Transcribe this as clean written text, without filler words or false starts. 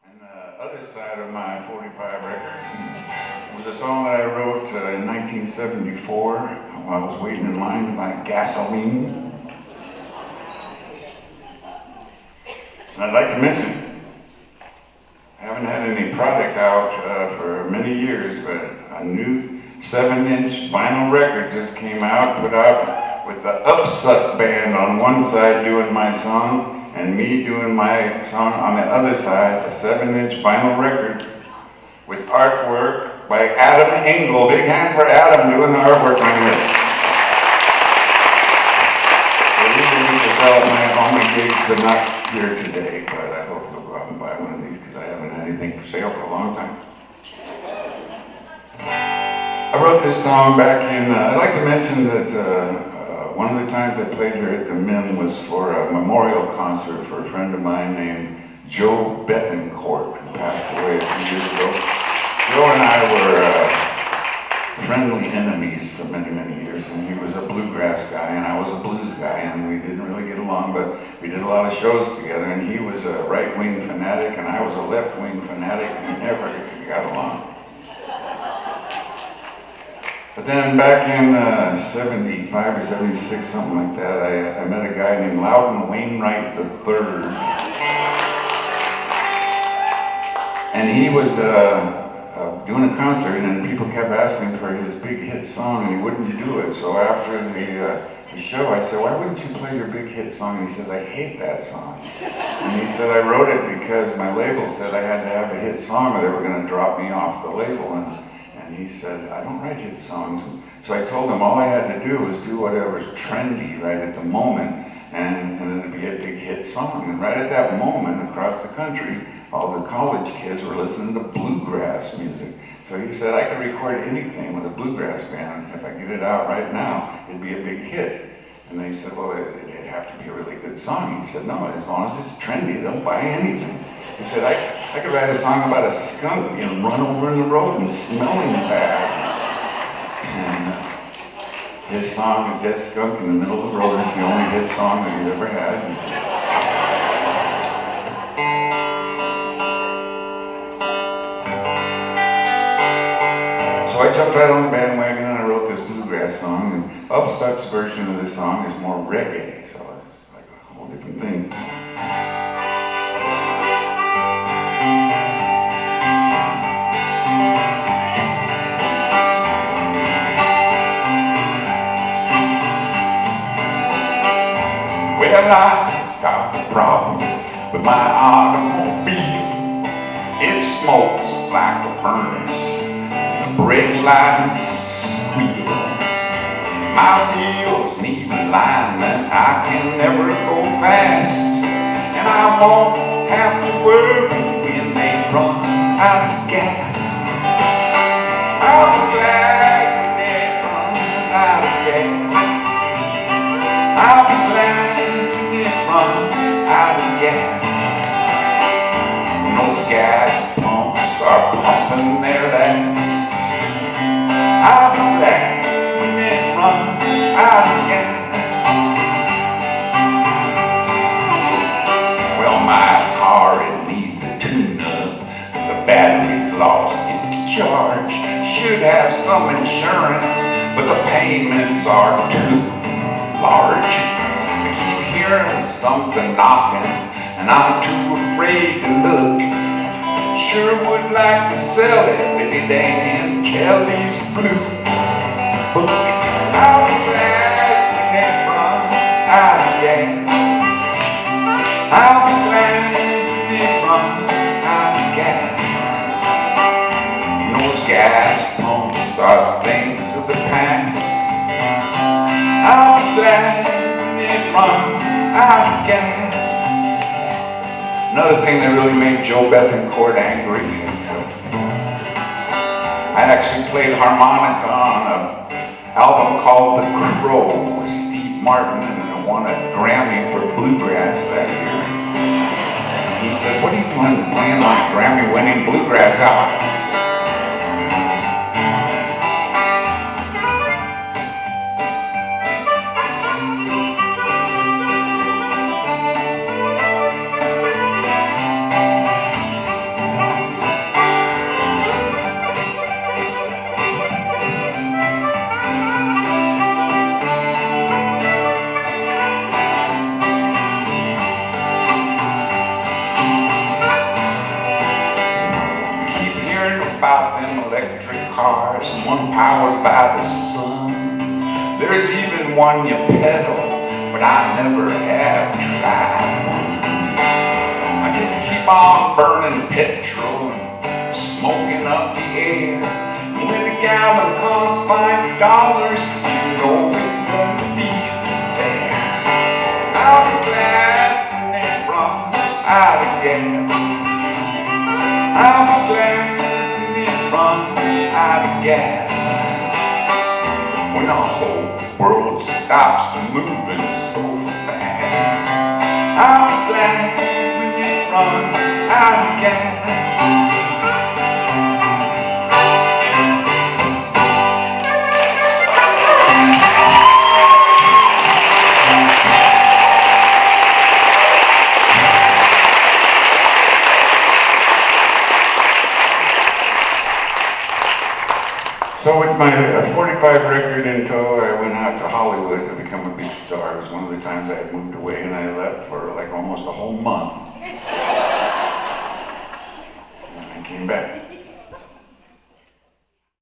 And the other side of my 45 record was a song that I wrote in 1974 while I was waiting in line to buy gasoline. And I'd like to mention, I haven't had any product out for many years, but a new 7-inch vinyl record just came out, put out with the Upsuck band on one side doing my song, and me doing my song on the other side, a 7-inch vinyl record with artwork by Adam Engel. Big hand for Adam doing the artwork on this. So these are just to sell my own gigs, but not here today, but I hope you'll go out and buy one of these because I haven't had anything for sale for a long time. I wrote this song back in, I'd like to mention that one of the times I played here at the MIM was for a memorial concert for a friend of mine named Joe Bethencourt, who passed away a few years ago. Joe and I were friendly enemies for many, many years, and he was a bluegrass guy, and I was a blues guy, and we didn't really get along, but we did a lot of shows together, and he was a right-wing fanatic, and I was a left-wing fanatic, and we never got along. But then back in 75 or 76, something like that, I met a guy named Loudon Wainwright III. And he was doing a concert, and people kept asking for his big hit song, and he wouldn't do it. So after the show, I said, why wouldn't you play your big hit song? And he says, I hate that song. And he said, I wrote it because my label said I had to have a hit song or they were going to drop me off the label. And he said, I don't write hit songs. So I told him all I had to do was do whatever's trendy right at the moment, and it'd be a big hit song. And right at that moment, across the country, all the college kids were listening to bluegrass music. So he said, I could record anything with a bluegrass band. If I get it out right now, it'd be a big hit. And they said, well, it'd have to be a really good song. He said, no, as long as it's trendy, they'll buy anything. He said, I could write a song about a skunk being run over in the road and smelling bad. And his song, A Dead Skunk in the Middle of the Road, is the only hit song that he's ever had. So I jumped right on the bandwagon and I wrote this bluegrass song. And Upsuck's version of this song is more reggae, so it's like a whole different thing. Well, I got a problem with my automobile. It smokes like a furnace, the brake lights squeal. My wheels need alignment, I can never go fast, and I won't have to worry when they run out of gas. I'll be glad when they run out of gas. I'll be glad run out of gas. And those gas pumps are pumping their ass. I'll be glad when they run out of gas. Well, my car, it needs a tune-up. The battery's lost its charge. Should have some insurance, but the payments are too large. Hearing something knocking, and I'm too afraid to look. Sure would like to sell it, but it ain't in Kelly's blue book. I'll be glad when they run out of gas. I'll be glad when they run out of gas. And those gas pumps are things of the past. I'll be glad when they run out of gas. Another thing that really made Joe Bethencourt angry is I actually played harmonica on an album called The Crow with Steve Martin, and I won a Grammy for bluegrass that year. He said, what are you doing playing on a Grammy-winning bluegrass album? heard about them electric cars, one powered by the sun. There's even one you pedal, but I never have tried one. I just keep on burning petrol and smoking up the air. And when the gallon costs $5, you know it won't be fair. I'll be glad when they run out of gas. I'll be glad when they run out of gas. When the whole world stops moving so fast, I'll be glad when they run out of gas. So with my 45 record in tow, I went out to Hollywood to become a big star. It was one of the times I had moved away, and I left for like almost a whole month. And I came back.